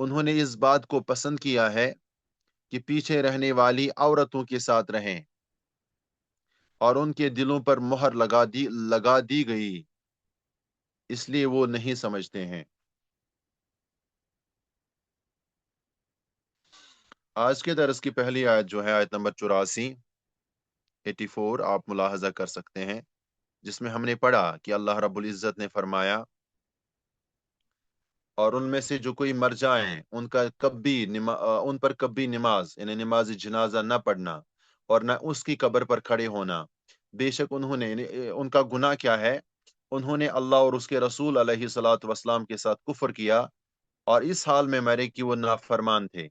انہوں نے اس بات کو پسند کیا ہے کہ پیچھے رہنے والی عورتوں کے ساتھ رہیں، اور ان کے دلوں پر مہر لگا دی گئی، اس لیے وہ نہیں سمجھتے ہیں۔ آج کے درس کی پہلی آیت جو ہے آیت نمبر 84 آپ ملاحظہ کر سکتے ہیں، جس میں ہم نے پڑھا کہ اللہ رب العزت نے فرمایا، اور ان میں سے جو کوئی مر جائیں ان پر کبھی نماز یعنی نماز جنازہ نہ پڑھنا اور نہ اس کی قبر پر کھڑے ہونا، بے شک انہوں نے ان کا گناہ کیا ہے، انہوں نے اللہ اور اس کے رسول علیہ الصلاۃ والسلام کے ساتھ کفر کیا اور اس حال میں مرے کہ وہ نافرمان تھے۔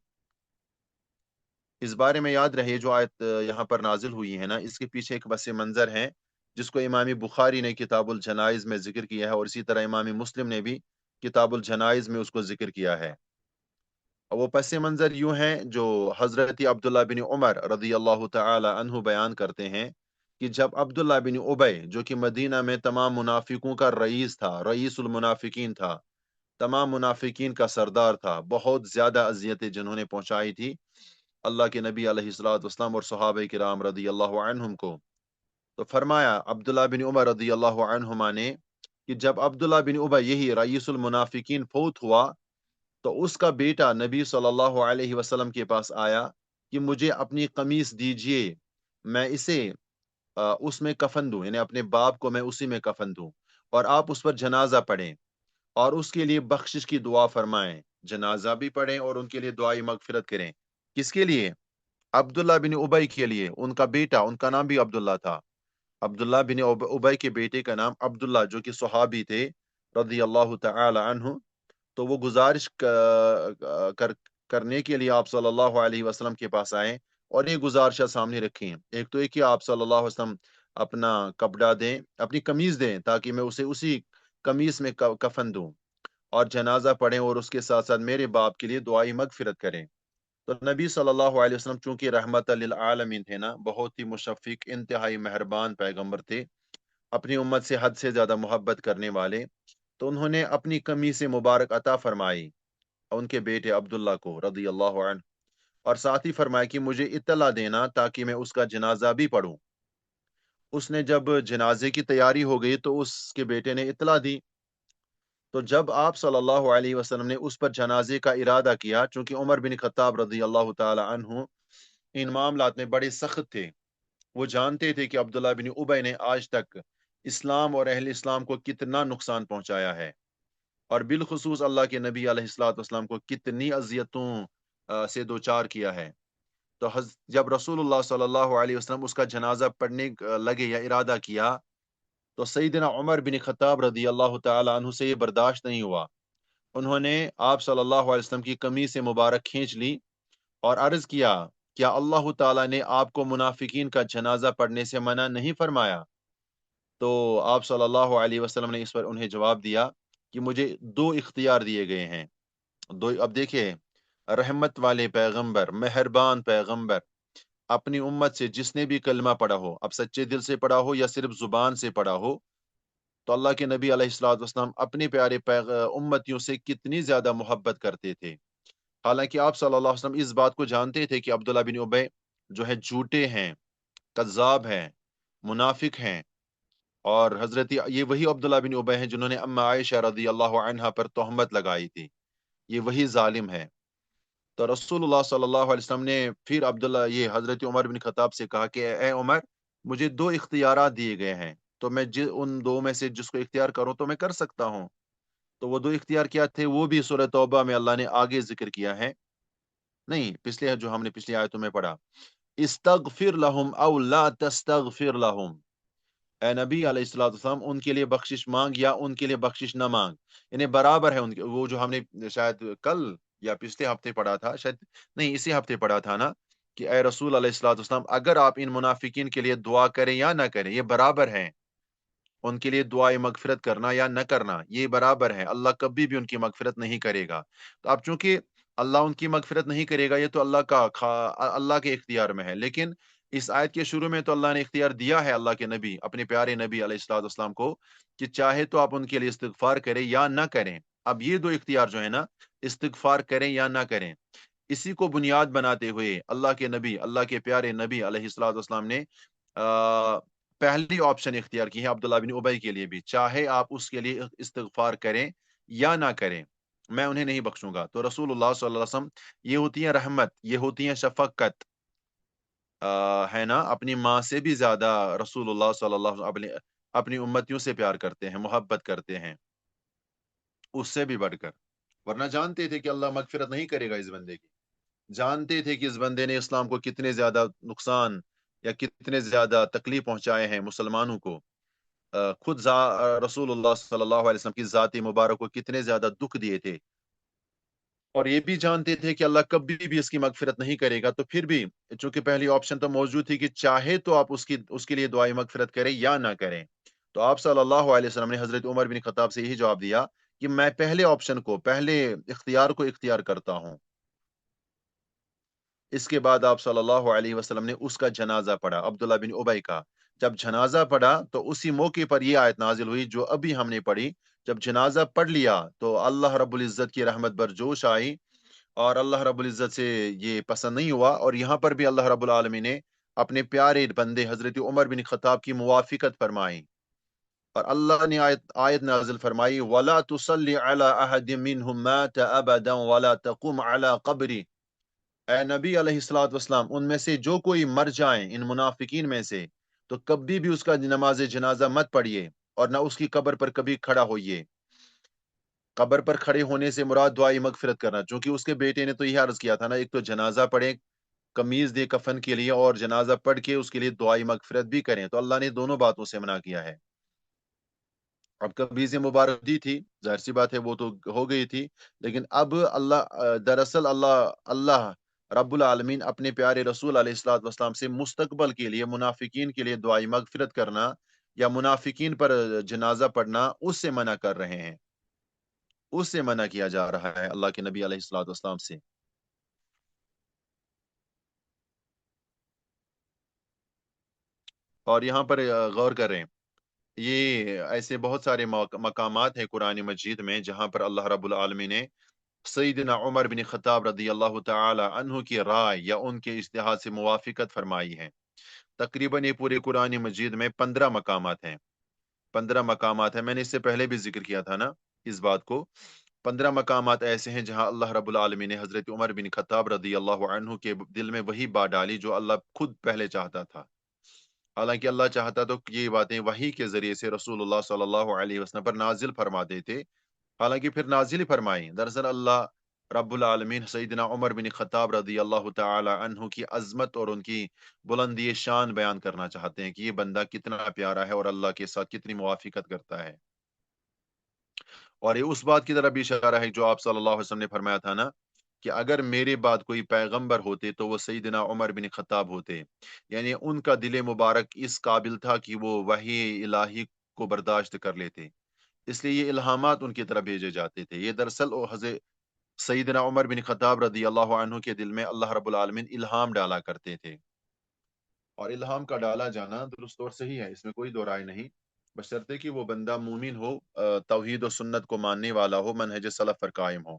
اس بارے میں یاد رہے جو آیت یہاں پر نازل ہوئی ہے نا، اس کے پیچھے ایک پس منظر ہے جس کو امام بخاری نے کتاب الجنائز میں ذکر کیا ہے، اور اسی طرح امام مسلم نے بھی کتاب الجنائز میں اس کو ذکر کیا ہے۔ وہ پس منظر یوں ہیں جو حضرت عبداللہ بن عمر رضی اللہ تعالی عنہ بیان کرتے ہیں کہ جب عبداللہ بن ابی جو کہ مدینہ میں تمام منافقوں کا رئیس تھا، رئیس المنافقین تھا، تمام منافقین کا سردار تھا، بہت زیادہ اذیتیں جنہوں نے پہنچائی تھی اللہ کے نبی علیہ الصلوۃ والسلام اور صحابہ کرام رضی اللہ عنہم کو، تو فرمایا عبداللہ بن عمر رضی اللہ عنہما نے کہ جب عبداللہ بن ابی یہی رئیس المنافقین فوت ہوا تو اس کا بیٹا نبی صلی اللہ علیہ وسلم کے پاس آیا کہ مجھے اپنی قمیص دیجئے، میں اسے اس میں کفن دوں، یعنی اپنے باپ کو میں اسی میں کفن دوں، اور آپ اس پر جنازہ پڑھیں اور اس کے لیے بخشش کی دعا فرمائیں، جنازہ بھی پڑھیں اور ان کے لیے دعائی مغفرت کریں۔ کس کے لیے؟ عبداللہ بن ابی کے لیے، ان کا بیٹا، ان کا نام بھی عبداللہ تھا، عبداللہ بن ابی کے بیٹے کا نام عبداللہ جو کہ صحابی تھے رضی اللہ تعالی عنہ، تو وہ گزارش کرنے کے لیے آپ صلی اللہ علیہ وسلم کے پاس آئے اور یہ گزارشہ سامنے رکھیں، ایک تو یہ کہ آپ صلی اللہ علیہ وسلم اپنا کپڑا دیں، اپنی قمیض دیں تاکہ میں اسے اسی قمیض میں کفن دوں، اور جنازہ پڑھیں اور اس کے ساتھ ساتھ میرے باپ کے لیے دعائی مغفرت کریں۔ تو نبی صلی اللہ علیہ وسلم چونکہ رحمت للعالمین تھے نا، بہت ہی مشفق، انتہائی مہربان پیغمبر تھے، اپنی امت سے حد سے زیادہ محبت کرنے والے، تو انہوں نے اپنی قمیص مبارک عطا فرمائی ان کے بیٹے عبداللہ کو رضی اللہ عنہ، اور ساتھ ہی فرمایا کہ مجھے اطلاع دینا تاکہ میں اس کا جنازہ بھی پڑھوں۔ اس نے جب جنازے کی تیاری ہو گئی تو اس کے بیٹے نے اطلاع دی، تو جب آپ صلی اللہ علیہ وسلم نے اس پر جنازے کا ارادہ کیا، چونکہ عمر بن خطاب رضی اللہ تعالی عنہ ان معاملات میں بڑے سخت تھے، وہ جانتے تھے کہ عبداللہ بن ابی نے آج تک اسلام اور اہل اسلام کو کتنا نقصان پہنچایا ہے، اور بالخصوص اللہ کے نبی علیہ الصلوۃ والسلام کو کتنی اذیتوں سے دوچار کیا ہے۔ تو جب رسول اللہ صلی اللہ علیہ وسلم اس کا جنازہ پڑھنے لگے یا ارادہ کیا، تو سیدنا عمر بن خطاب رضی اللہ تعالی عنہ سے یہ برداشت نہیں ہوا، انہوں نے آپ صلی اللہ علیہ وسلم کی قمیص مبارک کھینچ لی اور عرض کیا، کیا اللہ تعالی نے آپ کو منافقین کا جنازہ پڑھنے سے منع نہیں فرمایا؟ تو آپ صلی اللہ علیہ وسلم نے اس پر انہیں جواب دیا کہ مجھے دو اختیار دیے گئے ہیں، اب دیکھیں، رحمت والے پیغمبر، مہربان پیغمبر، اپنی امت سے جس نے بھی کلمہ پڑھا ہو، اب سچے دل سے پڑھا ہو یا صرف زبان سے پڑھا ہو، تو اللہ کے نبی علیہ الصلوۃ والسلام اپنے پیارے امتیوں سے کتنی زیادہ محبت کرتے تھے، حالانکہ آپ صلی اللہ علیہ وسلم اس بات کو جانتے تھے کہ عبداللہ بن ابی جو ہے جھوٹے ہیں، کذاب ہیں، منافق ہیں، اور حضرت یہ وہی عبداللہ بن ابی ہیں جنہوں نے اما عائشہ رضی اللہ عنہا پر تہمت لگائی تھی، یہ وہی ظالم ہے۔ تو رسول اللہ صلی اللہ علیہ وسلم نے پھر عبداللہ یہ حضرت عمر بن خطاب سے کہا کہ اے عمر، مجھے دو اختیارات دیے گئے ہیں، تو میں ان دو میں سے جس کو اختیار کروں تو میں کر سکتا ہوں۔ تو وہ دو اختیار کیا تھے، وہ بھی سورہ توبہ میں اللہ نے آگے ذکر کیا ہے، نہیں پچھلے جو ہم نے پچھلی آیتوں میں پڑھا، استغفر لہم او لا تستغفر لہم، اے نبی علیہ الصلوۃ والسلام ان کے لیے بخشش مانگ یا ان کے لیے بخشش نہ مانگ، یعنی برابر ہے ان کے، وہ جو ہم نے شاید کل یا پچھلے ہفتے پڑھا تھا، شاید نہیں اسی ہفتے پڑھا تھا نا، کہ اے رسول علیہ الصلوۃ والسلام اگر آپ ان منافقین کے لیے دعا کریں یا نہ کریں یہ برابر ہیں، ان کے لیے دعائے مغفرت کرنا یا نہ کرنا یہ برابر ہے، اللہ کبھی بھی ان کی مغفرت نہیں کرے گا۔ تو اب چونکہ اللہ ان کی مغفرت نہیں کرے گا، یہ تو اللہ کے اختیار میں ہے، لیکن اس آیت کے شروع میں تو اللہ نے اختیار دیا ہے اللہ کے نبی، اپنے پیارے نبی علیہ الصلوۃ والسلام کو، کہ چاہے تو آپ ان کے لیے استغفار کریں یا نہ کریں۔ اب یہ دو اختیار جو ہے نا، استغفار کریں یا نہ کریں، اسی کو بنیاد بناتے ہوئے اللہ کے نبی، اللہ کے پیارے نبی علیہ الصلوۃ والسلام نے پہلی آپشن اختیار کی ہے عبداللہ بن ابی کے لیے بھی، چاہے آپ اس کے لیے استغفار کریں یا نہ کریں، میں انہیں نہیں بخشوں گا۔ تو رسول اللہ صلی اللہ علیہ وسلم، یہ ہوتی ہے رحمت، یہ ہوتی ہے شفقت، ہے نا، اپنی ماں سے بھی زیادہ رسول اللہ صلی اللہ علیہ وسلم اپنی امتیوں سے پیار کرتے ہیں، محبت کرتے ہیں، اس سے بھی بڑھ کر، ورنہ جانتے تھے کہ اللہ مغفرت نہیں کرے گا اس بندے کی، جانتے تھے کہ اس بندے نے اسلام کو کتنے زیادہ نقصان یا کتنے زیادہ تکلیف پہنچائے ہیں مسلمانوں کو، خود رسول اللہ صلی اللہ علیہ وسلم کی ذات مبارک کو کتنے زیادہ دکھ دیے تھے، اور یہ بھی جانتے تھے کہ اللہ کبھی بھی اس کی مغفرت نہیں کرے گا، تو پھر بھی چونکہ پہلی آپشن تو موجود تھی کہ چاہے تو آپ اس کے لیے دعائیں مغفرت کریں یا نہ کریں، تو آپ صلی اللہ علیہ وسلم نے حضرت عمر بن خطاب سے یہی جواب دیا کہ میں پہلے آپشن کو، پہلے اختیار کو اختیار کرتا ہوں۔ اس کے بعد آپ صلی اللہ علیہ وسلم نے اس کا جنازہ پڑھا، عبداللہ بن ابی کا، جب جنازہ پڑھا تو اسی موقع پر یہ آیت نازل ہوئی جو ابھی ہم نے پڑھی، جب جنازہ پڑھ لیا تو اللہ رب العزت کی رحمت برجوش آئی، اور اللہ رب العزت سے یہ پسند نہیں ہوا، اور یہاں پر بھی اللہ رب العالمین نے اپنے پیارے بندے حضرت عمر بن خطاب کی موافقت فرمائی، اور اللہ نے آیت نازل فرمائی وَلَا تُصَلِّ عَلَىٰ أَحَدٍ مِّنْهُم مَّاتَ أَبَدًا وَلَا تَقُمْ عَلَىٰ قَبْرِهِ، اے نبی علیہ الصلوۃ والسلام، ان میں سے جو کوئی مر جائیں ان منافقین میں سے، تو کبھی بھی اس کا نماز جنازہ مت پڑھیے، اور نہ اس کی قبر پر کبھی کھڑا ہوئیے۔ قبر پر کھڑے ہونے سے مراد دعائی مغفرت کرنا، چونکہ اس کے بیٹے نے تو یہ عرض کیا تھا نا، ایک تو جنازہ پڑھیں، قمیض دے کفن کے لیے، اور جنازہ پڑھ کے اس کے لیے دعائی مغفرت بھی کریں، تو اللہ نے دونوں باتوں سے منع کیا ہے۔ اب قمیض مبارک دی تھی، ظاہر سی بات ہے وہ تو ہو گئی تھی، لیکن اب دراصل اللہ رب العالمین اپنے پیارے رسول علیہ الصلوۃ والسلام سے مستقبل کے لیے منافقین کے لیے دعائی مغفرت کرنا یا منافقین پر جنازہ پڑھنا اس سے منع کر رہے ہیں، اس سے منع کیا جا رہا ہے اللہ کے نبی علیہ الصلوۃ والسلام سے۔ اور یہاں پر غور کریں، یہ ایسے بہت سارے مقامات ہیں قرآن مجید میں جہاں پر اللہ رب العالمین نے سیدنا عمر بن خطاب رضی اللہ تعالی عنہ کی رائے یا ان کے اجتہاد سے موافقت فرمائی ہے۔ تقریباً یہ پورے قرآن مجید میں 15 مقامات ہیں، 15 مقامات ہیں، میں نے اس سے پہلے بھی ذکر کیا تھا نا اس بات کو، 15 مقامات ایسے ہیں جہاں اللہ رب العالمین نے حضرت عمر بن خطاب رضی اللہ عنہ کے دل میں وہی بات ڈالی جو اللہ خود پہلے چاہتا تھا، حالانکہ اللہ چاہتا تو یہ باتیں وحی کے ذریعے سے رسول اللہ صلی اللہ علیہ وسلم پر نازل فرما دیتے، حالانکہ پھر نازل ہی فرمائی، دراصل اللہ رب العالمین سیدنا عمر بن خطاب رضی اللہ تعالی عنہ کی عظمت اور ان کی بلندی شان بیان کرنا چاہتے ہیں کہ یہ بندہ کتنا پیارا ہے اور اللہ کے ساتھ کتنی موافقت کرتا ہے، اور یہ اس بات کی طرف بھی اشارہ ہے جو آپ صلی اللہ علیہ وسلم نے فرمایا تھا نا کہ اگر میرے بعد کوئی پیغمبر ہوتے تو وہ سیدنا عمر بن خطاب ہوتے، یعنی ان کا دل مبارک اس قابل تھا کہ وہ وحی الہی کو برداشت کر لیتے، اس لیے یہ الہامات ان کی طرف بھیجے جاتے تھے، یہ دراصل حضرت سیدنا عمر بن خطاب رضی اللہ عنہ کے دل میں اللہ رب العالمین الہام ڈالا کرتے تھے، اور الہام کا ڈالا جانا درست اور صحیح ہے، اس میں کوئی دو رائے نہیں، بشرطے کہ وہ بندہ مومن ہو، توحید و سنت کو ماننے والا ہو، منہج سلف پر قائم ہو۔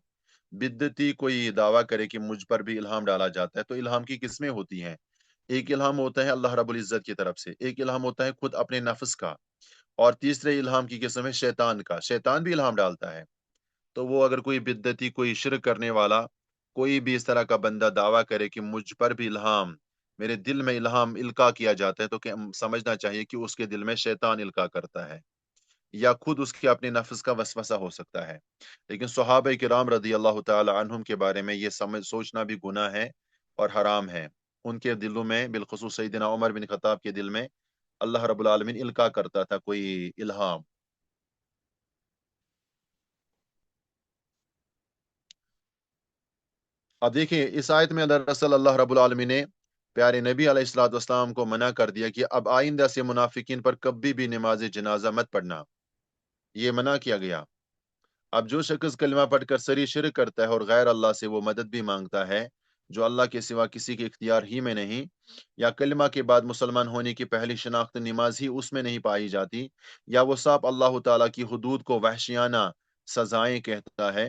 بدعتی کوئی دعویٰ کرے کہ مجھ پر بھی الہام ڈالا جاتا ہے، تو الہام کی قسمیں ہوتی ہیں، ایک الہام ہوتا ہے اللہ رب العزت کی طرف سے، ایک الہام ہوتا ہے خود اپنے نفس کا، اور تیسرے الہام کی قسم ہے شیطان کا، شیطان بھی الہام ڈالتا ہے، تو وہ اگر کوئی بدعتی، کوئی شرک کرنے والا، کوئی بھی اس طرح کا بندہ دعویٰ کرے کہ مجھ پر بھی الہام، میرے دل میں الہام القا کیا جاتا ہے، تو کہ سمجھنا چاہیے کہ اس کے دل میں شیطان القا کرتا ہے، یا خود اس کے اپنے نفس کا وسوسہ ہو سکتا ہے، لیکن صحابہ کرام رضی اللہ تعالی عنہم کے بارے میں یہ سوچنا بھی گناہ ہے اور حرام ہے، ان کے دلوں میں بالخصوص سیدنا عمر بن خطاب کے دل میں اللہ رب العالمین القا کرتا تھا کوئی الہام۔ اب دیکھیں اس آیت میں دراصل اللہ رب العالمین نے پیارے نبی علیہ الصلوۃ والسلام کو منع کر دیا کہ اب آئندہ سے منافقین پر کبھی بھی نماز جنازہ مت پڑھنا، یہ منع کیا گیا۔ اب جو شخص کلمہ پڑھ کر سری شرک کرتا ہے اور غیر اللہ سے وہ مدد بھی مانگتا ہے جو اللہ کے سوا کسی کے اختیار ہی میں نہیں، یا کلمہ کے بعد مسلمان ہونے کی پہلی شناخت نماز ہی اس میں نہیں پائی جاتی، یا وہ صاحب اللہ تعالیٰ کی حدود کو وحشیانہ سزائیں کہتا ہے،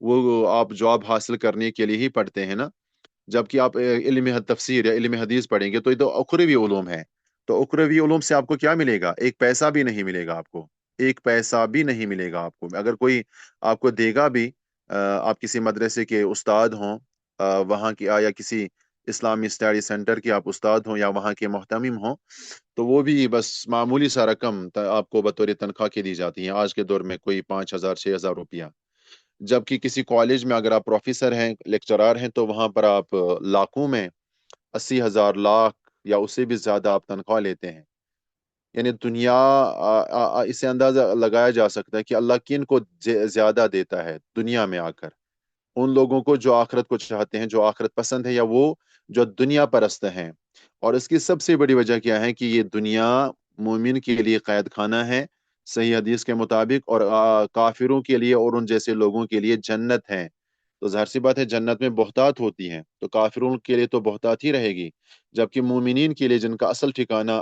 وہ آپ جاب حاصل کرنے کے لیے ہی پڑھتے ہیں نا. جبکہ آپ علم تفسیر یا علم حدیث پڑھیں گے تو یہ تو اخروی علوم ہے. تو اخروی علوم سے آپ کو کیا ملے گا؟ ایک پیسہ بھی نہیں ملے گا آپ کو. ایک پیسہ بھی نہیں ملے گا آپ کو. اگر کوئی آپ کو دے گا بھی، آپ کسی مدرسے کے استاد ہوں، وہاں کی یا کسی اسلامی اسٹڈی سینٹر کے آپ استاد ہوں یا وہاں کے محتمم ہوں، تو وہ بھی بس معمولی سا رقم آپ کو بطور تنخواہ کے دی جاتی ہے آج کے دور میں، کوئی 5,000 6,000 روپیہ. جبکہ کسی کالج میں اگر آپ پروفیسر ہیں، لیکچرار ہیں، تو وہاں پر آپ لاکھوں میں، 80,000 لاکھ یا اس سے بھی زیادہ آپ تنخواہ لیتے ہیں. یعنی دنیا اس سے اندازہ لگایا جا سکتا ہے کہ اللہ کن کو زیادہ دیتا ہے دنیا میں آ کر. ان لوگوں کو جو آخرت کو چاہتے ہیں، جو آخرت پسند ہے، یا وہ جو دنیا پرست ہیں. اور اس کی سب سے بڑی وجہ کیا ہے کہ یہ دنیا مومن کے لیے قید خانہ ہے صحیح حدیث کے مطابق، اور کافروں کے لیے اور ان جیسے لوگوں کے لیے جنت ہے. تو ظاہر سی بات ہے جنت میں بہتات ہوتی ہیں، تو کافروں کے لیے تو بہتات ہی رہے گی. جبکہ مومنین کے لیے جن کا اصل ٹھکانہ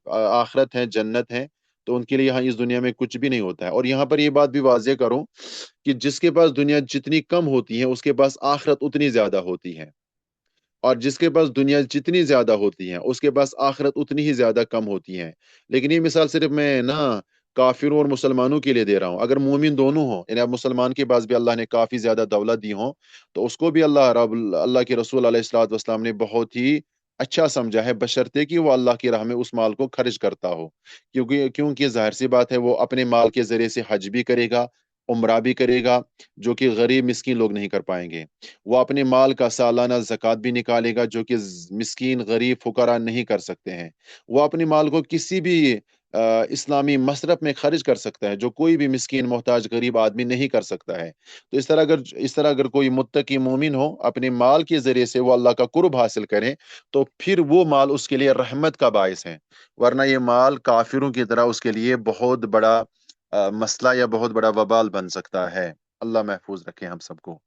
آخرت ہے، جنت ہے، تو ان کے لیے یہاں اس دنیا میں کچھ بھی نہیں ہوتا ہے. اور یہاں پر یہ بات بھی واضح کروں کہ جس کے پاس دنیا جتنی کم ہوتی ہے اس کے پاس آخرت اتنی زیادہ ہوتی ہے، اور جس کے پاس دنیا جتنی زیادہ ہوتی ہے اس کے پاس آخرت اتنی ہی زیادہ کم ہوتی ہے. لیکن یہ مثال صرف میں نا کافروں اور مسلمانوں کے لیے دے رہا ہوں. اگر مومن دونوں ہوں، یعنی اب مسلمان کے پاس بھی اللہ نے کافی زیادہ دولت دی ہوں، تو اس کو بھی اللہ کے رسول علیہ الصلوۃ والسلام نے بہت ہی اچھا سمجھا ہے، بشرطے کہ وہ اللہ کی راہ میں اس مال کو خرچ کرتا ہو. کیونکہ ظاہر سی بات ہے وہ اپنے مال کے ذریعے سے حج بھی کرے گا، عمرہ بھی کرے گا، جو کہ غریب مسکین لوگ نہیں کر پائیں گے. وہ اپنے مال کا سالانہ زکوٰۃ بھی نکالے گا، جو کہ مسکین غریب فقراء نہیں کر سکتے ہیں. وہ اپنے مال کو کسی بھی اسلامی مصرف میں خرچ کر سکتا ہے، جو کوئی بھی مسکین محتاج غریب آدمی نہیں کر سکتا ہے. تو اس طرح اگر کوئی متقی مومن ہو، اپنے مال کے ذریعے سے وہ اللہ کا قرب حاصل کرے، تو پھر وہ مال اس کے لیے رحمت کا باعث ہے. ورنہ یہ مال کافروں کی طرح اس کے لیے بہت بڑا مسئلہ یا بہت بڑا وبال بن سکتا ہے. اللہ محفوظ رکھے ہم سب کو.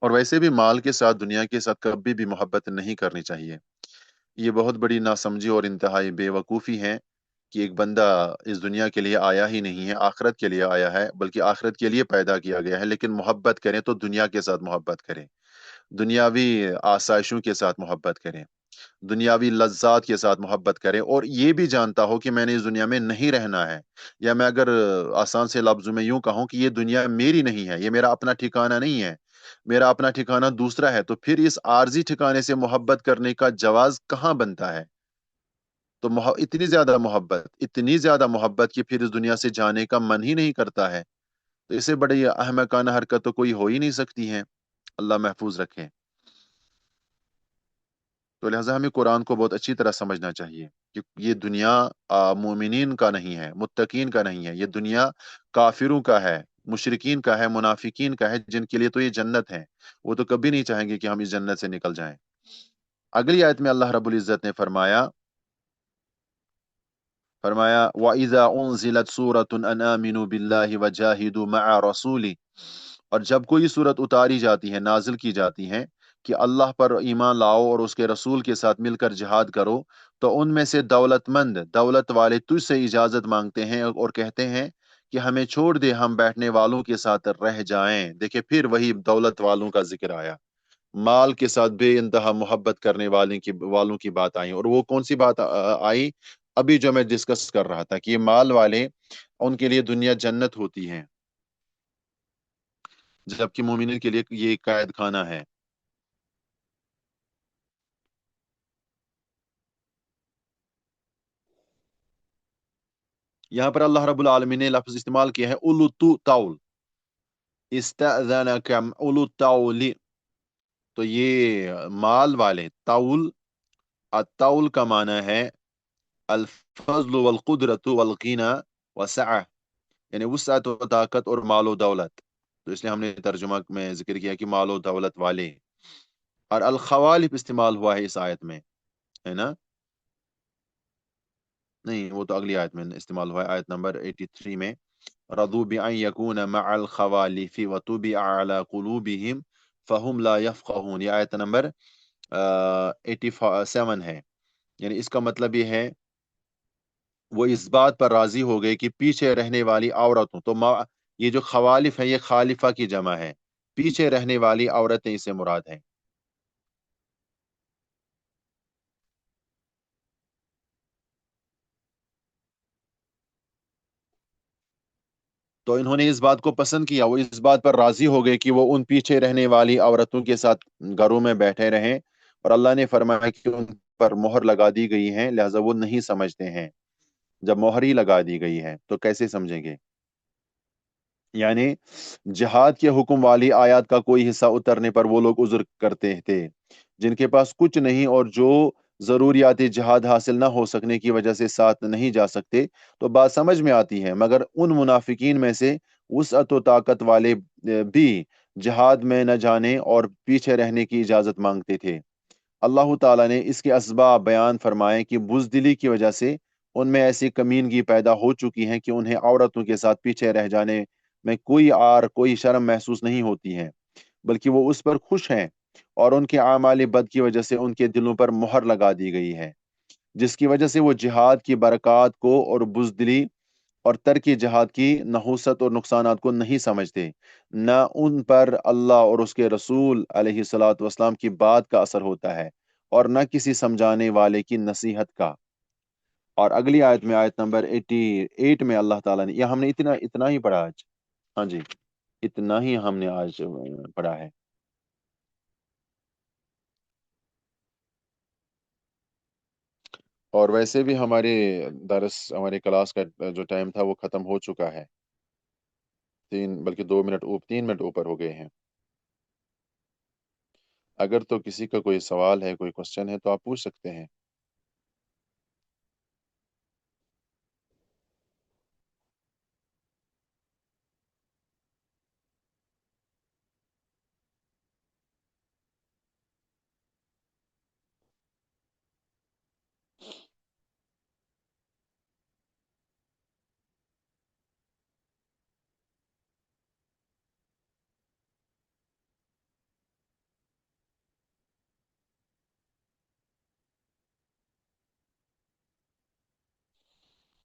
اور ویسے بھی مال کے ساتھ، دنیا کے ساتھ کبھی بھی محبت نہیں کرنی چاہیے. یہ بہت بڑی ناسمجھی اور انتہائی بے وقوفی ہے کہ ایک بندہ اس دنیا کے لیے آیا ہی نہیں ہے، آخرت کے لیے آیا ہے، بلکہ آخرت کے لیے پیدا کیا گیا ہے، لیکن محبت کریں تو دنیا کے ساتھ محبت کریں، دنیاوی آسائشوں کے ساتھ محبت کریں، دنیاوی لذات کے ساتھ محبت کریں، اور یہ بھی جانتا ہو کہ میں نے اس دنیا میں نہیں رہنا ہے. یا میں اگر آسان سے لفظوں میں یوں کہوں کہ یہ دنیا میری نہیں ہے، یہ میرا اپنا ٹھکانہ نہیں ہے، میرا اپنا ٹھکانہ دوسرا ہے، تو پھر اس عارضی ٹھکانے سے محبت کرنے کا جواز کہاں بنتا ہے؟ تو اتنی زیادہ محبت کہ پھر اس دنیا سے جانے کا من ہی نہیں کرتا ہے. تو اسے بڑی احمقانہ حرکت تو کوئی ہو ہی نہیں سکتی ہے. اللہ محفوظ رکھے. تو لہٰذا ہمیں قرآن کو بہت اچھی طرح سمجھنا چاہیے کہ یہ دنیا مومنین کا نہیں ہے، متقین کا نہیں ہے. یہ دنیا کافروں کا ہے، مشرکین کا ہے، منافقین کا ہے، جن کے لیے تو یہ جنت ہے. وہ تو کبھی نہیں چاہیں گے کہ ہم اس جنت سے نکل جائیں. اگلی آیت میں اللہ رب العزت نے فرمایا وَإِذَا أُنزِلَتْ سُورَةٌ أَنْ آمِنُوا بِاللَّهِ وَجَاهِدُوا مَعَ رَسُولِهِ. اور جب کوئی صورت اتاری جاتی ہے، نازل کی جاتی ہے کہ اللہ پر ایمان لاؤ اور اس کے رسول کے ساتھ مل کر جہاد کرو، تو ان میں سے دولت والے تجھ سے اجازت مانگتے ہیں اور کہتے ہیں کہ ہمیں چھوڑ دے، ہم بیٹھنے والوں کے ساتھ رہ جائیں. دیکھیں پھر وہی دولت والوں کا ذکر آیا، مال کے ساتھ بے انتہا محبت کرنے والوں کی بات آئی. اور وہ کون سی بات آئی؟ ابھی جو میں ڈسکس کر رہا تھا کہ یہ مال والے، ان کے لیے دنیا جنت ہوتی ہے، جبکہ مومنین کے لیے یہ قید خانہ ہے. یہاں پر اللہ رب العالمین نے لفظ استعمال کیا ہے اولو طول، استأذنک اولو الطول. تو یہ مال والے، طول، الطول کا معنی ہے الفضل والقدرت والغنى وسعہ، یعنی وسعت و طاقت اور مال و دولت. تو اس لیے ہم نے ترجمہ میں ذکر کیا کہ مال و دولت والے. اور الخوالف استعمال ہوا ہے اس آیت میں، ہے نا؟ نہیں، وہ تو اگلی آیت میں استعمال ہوا ہے، آیت نمبر 83 میں. رضوا بأن يكون مع الخوالف وطبع على قلوبهم فهم لا يفقهون. یہ آیت نمبر 87 ہے. یعنی اس کا مطلب یہ ہے وہ اس بات پر راضی ہو گئے کہ پیچھے رہنے والی عورتوں تو یہ جو خوالف ہے یہ خالفہ کی جمع ہے، پیچھے رہنے والی عورتیں اسے مراد ہیں۔ تو انہوں نے اس بات کو پسند کیا، وہ اس بات پر راضی ہو گئے کہ وہ ان پیچھے رہنے والی عورتوں کے ساتھ گھروں میں بیٹھے رہیں، اور اللہ نے فرمایا کہ ان پر مہر لگا دی گئی ہے، لہذا وہ نہیں سمجھتے ہیں۔ جب مہر ہی لگا دی گئی ہے تو کیسے سمجھیں گے؟ یعنی جہاد کے حکم والی آیات کا کوئی حصہ اترنے پر وہ لوگ عذر کرتے تھے، جن کے پاس کچھ نہیں اور جو ضروریات جہاد حاصل نہ ہو سکنے کی وجہ سے ساتھ نہیں جا سکتے، تو بات سمجھ میں آتی ہے۔ مگر ان منافقین میں سے وسعت و طاقت والے بھی جہاد میں نہ جانے اور پیچھے رہنے کی اجازت مانگتے تھے۔ اللہ تعالیٰ نے اس کے اسباب بیان فرمائے کہ بزدلی کی وجہ سے ان میں ایسی کمینگی پیدا ہو چکی ہے کہ انہیں عورتوں کے ساتھ پیچھے رہ جانے میں کوئی آر کوئی شرم محسوس نہیں ہوتی ہے، بلکہ وہ اس پر خوش ہیں، اور ان کے اعمال بد کی وجہ سے ان کے دلوں پر مہر لگا دی گئی ہے، جس کی وجہ سے وہ جہاد کی برکات کو اور بزدلی اور ترک جہاد کی نحوست اور نقصانات کو نہیں سمجھتے۔ نہ ان پر اللہ اور اس کے رسول علیہ الصلاۃ والسلام کی بات کا اثر ہوتا ہے، اور نہ کسی سمجھانے والے کی نصیحت کا۔ اور اگلی آیت میں، آیت نمبر 88 میں اللہ تعالیٰ نے، یہ ہم نے اتنا ہی پڑھا آج۔ ہاں جی، اتنا ہی ہم نے آج پڑھا ہے۔ اور ویسے بھی ہمارے ہمارے کلاس کا جو ٹائم تھا وہ ختم ہو چکا ہے، 3 منٹ اوپر ہو گئے ہیں۔ اگر تو کسی کا کوئی سوال ہے، کوئی کوشچن ہے تو آپ پوچھ سکتے ہیں۔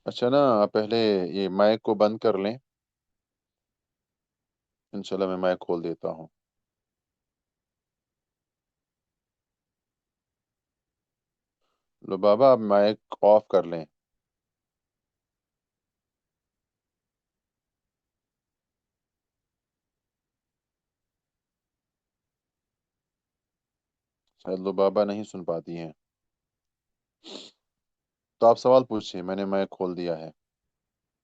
اچھا نا، آپ پہلے یہ مائک کو بند کر لیں، انشاءاللہ میں مائک کھول دیتا ہوں۔ لو بابا، آپ مائک آف کر لیں۔ شاید لو بابا نہیں سن پاتی ہیں، تو آپ سوال پوچھیے، میں نے مائک کھول دیا ہے۔